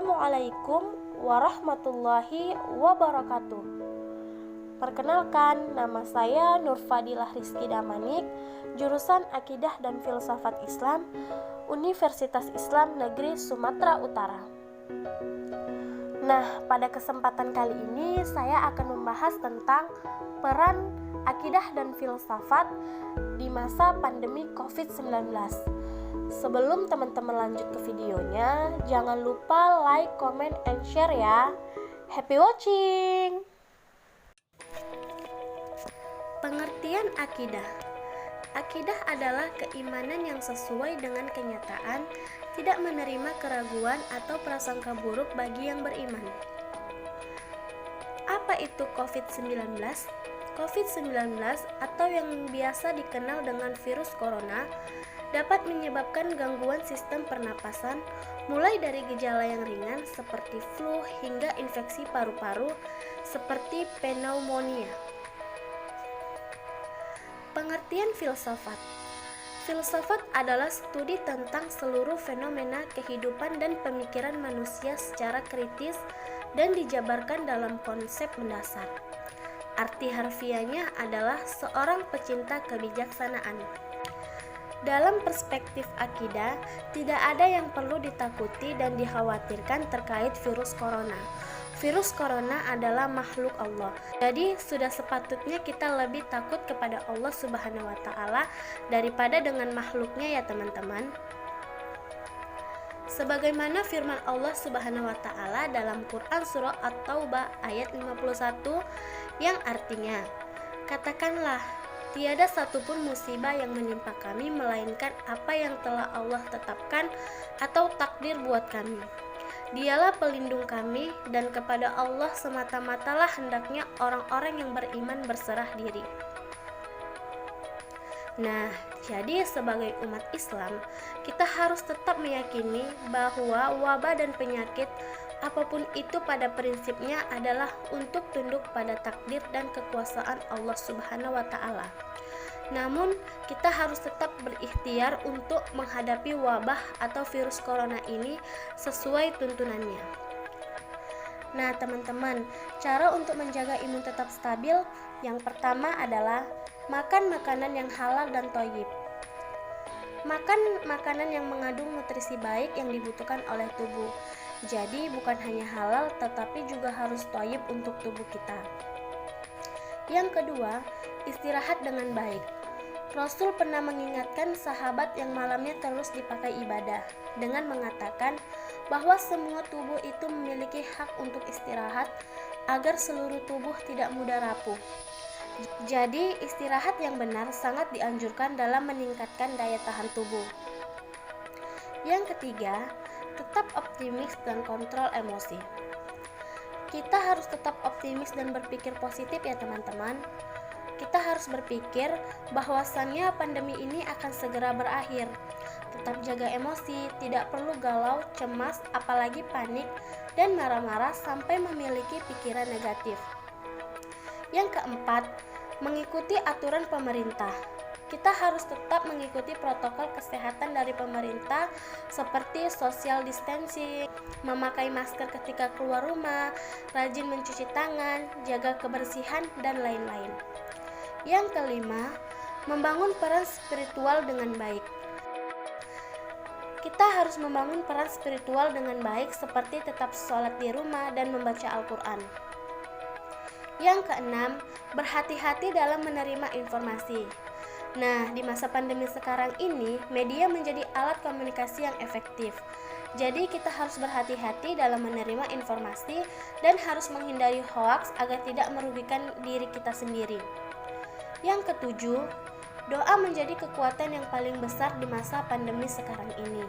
Assalamualaikum warahmatullahi wabarakatuh. Perkenalkan, nama saya Nurfadilah Rizky Damanik, jurusan Akidah dan Filsafat Islam, Universitas Islam Negeri Sumatera Utara. Nah, pada kesempatan kali ini saya akan membahas tentang peran akidah dan filsafat di masa pandemi COVID-19. Sebelum teman-teman lanjut ke videonya, jangan lupa like, comment, and share ya. Happy watching! Pengertian akidah. Akidah adalah keimanan yang sesuai dengan kenyataan, tidak menerima keraguan atau prasangka buruk bagi yang beriman. Apa itu COVID-19? COVID-19 atau yang biasa dikenal dengan virus corona dapat menyebabkan gangguan sistem pernapasan, mulai dari gejala yang ringan seperti flu hingga infeksi paru-paru seperti pneumonia. Pengertian filsafat. Filsafat adalah studi tentang seluruh fenomena kehidupan dan pemikiran manusia secara kritis dan dijabarkan dalam konsep mendasar. Arti harfiahnya adalah seorang pecinta kebijaksanaan. Dalam perspektif akidah, tidak ada yang perlu ditakuti dan dikhawatirkan terkait virus corona. Virus corona adalah makhluk Allah. Jadi sudah sepatutnya kita lebih takut kepada Allah Subhanahu wa taala daripada dengan makhluknya ya teman-teman. Sebagaimana firman Allah Subhanahu wa taala dalam Quran surah At-Taubah ayat 51 yang artinya, katakanlah, tiada satupun musibah yang menimpa kami melainkan apa yang telah Allah tetapkan atau takdir buat kami. Dialah pelindung kami dan kepada Allah semata-matalah hendaknya orang-orang yang beriman berserah diri. Nah, jadi sebagai umat Islam, kita harus tetap meyakini bahwa wabah dan penyakit apapun itu pada prinsipnya adalah untuk tunduk pada takdir dan kekuasaan Allah Subhanahu wa taala. Namun, kita harus tetap berikhtiar untuk menghadapi wabah atau virus corona ini sesuai tuntunannya. Nah, teman-teman, cara untuk menjaga imun tetap stabil yang pertama adalah makan makanan yang halal dan thayyib. Makan makanan yang mengandung nutrisi baik yang dibutuhkan oleh tubuh. Jadi bukan hanya halal tetapi juga harus thayyib untuk tubuh kita. Yang kedua, istirahat dengan baik. Rasul pernah mengingatkan sahabat yang malamnya terus dipakai ibadah dengan mengatakan bahwa semua tubuh itu memiliki hak untuk istirahat agar seluruh tubuh tidak mudah rapuh. Jadi istirahat yang benar sangat dianjurkan dalam meningkatkan daya tahan tubuh. Yang ketiga, tetap optimis dan kontrol emosi. Kita harus tetap optimis dan berpikir positif ya teman-teman. Kita harus berpikir bahwasannya pandemi ini akan segera berakhir. Tetap jaga emosi, tidak perlu galau, cemas, apalagi panik dan marah-marah sampai memiliki pikiran negatif. Yang keempat, mengikuti aturan pemerintah. Kita harus tetap mengikuti protokol kesehatan dari pemerintah seperti social distancing, memakai masker ketika keluar rumah, rajin mencuci tangan, jaga kebersihan, dan lain-lain. Yang kelima, membangun peran spiritual dengan baik. Kita harus membangun peran spiritual dengan baik seperti tetap sholat di rumah dan membaca Al-Quran. Yang keenam, berhati-hati dalam menerima informasi. Nah, di masa pandemi sekarang ini, media menjadi alat komunikasi yang efektif. Jadi kita harus berhati-hati dalam menerima informasi dan harus menghindari hoaks agar tidak merugikan diri kita sendiri. Yang ketujuh, doa menjadi kekuatan yang paling besar di masa pandemi sekarang ini.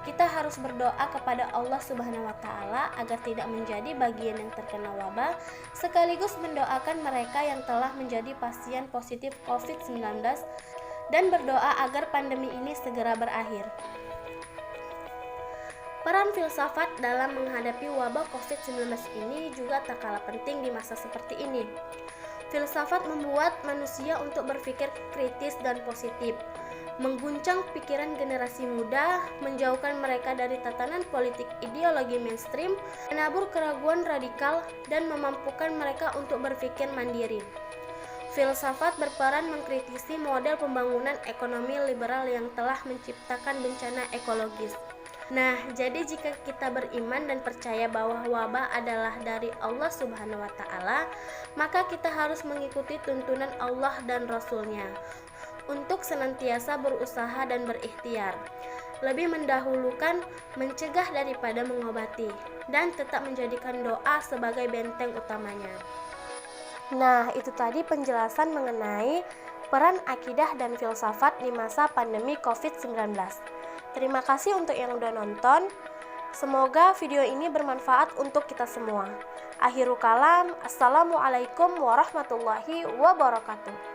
Kita harus berdoa kepada Allah Subhanahu wa taala agar tidak menjadi bagian yang terkena wabah, sekaligus mendoakan mereka yang telah menjadi pasien positif COVID-19 dan berdoa agar pandemi ini segera berakhir. Peran filsafat dalam menghadapi wabah COVID-19 ini juga tak kalah penting di masa seperti ini. Filsafat membuat manusia untuk berpikir kritis dan positif, mengguncang pikiran generasi muda, menjauhkan mereka dari tatanan politik ideologi mainstream, menabur keraguan radikal, dan memampukan mereka untuk berpikir mandiri. Filsafat berperan mengkritisi model pembangunan ekonomi liberal yang telah menciptakan bencana ekologis. Nah, jadi jika kita beriman dan percaya bahwa wabah adalah dari Allah Subhanahu wa Ta'ala, maka kita harus mengikuti tuntunan Allah dan Rasul-Nya untuk senantiasa berusaha dan berikhtiar, lebih mendahulukan mencegah daripada mengobati, dan tetap menjadikan doa sebagai benteng utamanya. Nah, itu tadi penjelasan mengenai peran akidah dan filsafat di masa pandemi COVID-19. Terima kasih untuk yang udah nonton. Semoga video ini bermanfaat untuk kita semua. Akhirul kalam, assalamualaikum warahmatullahi wabarakatuh.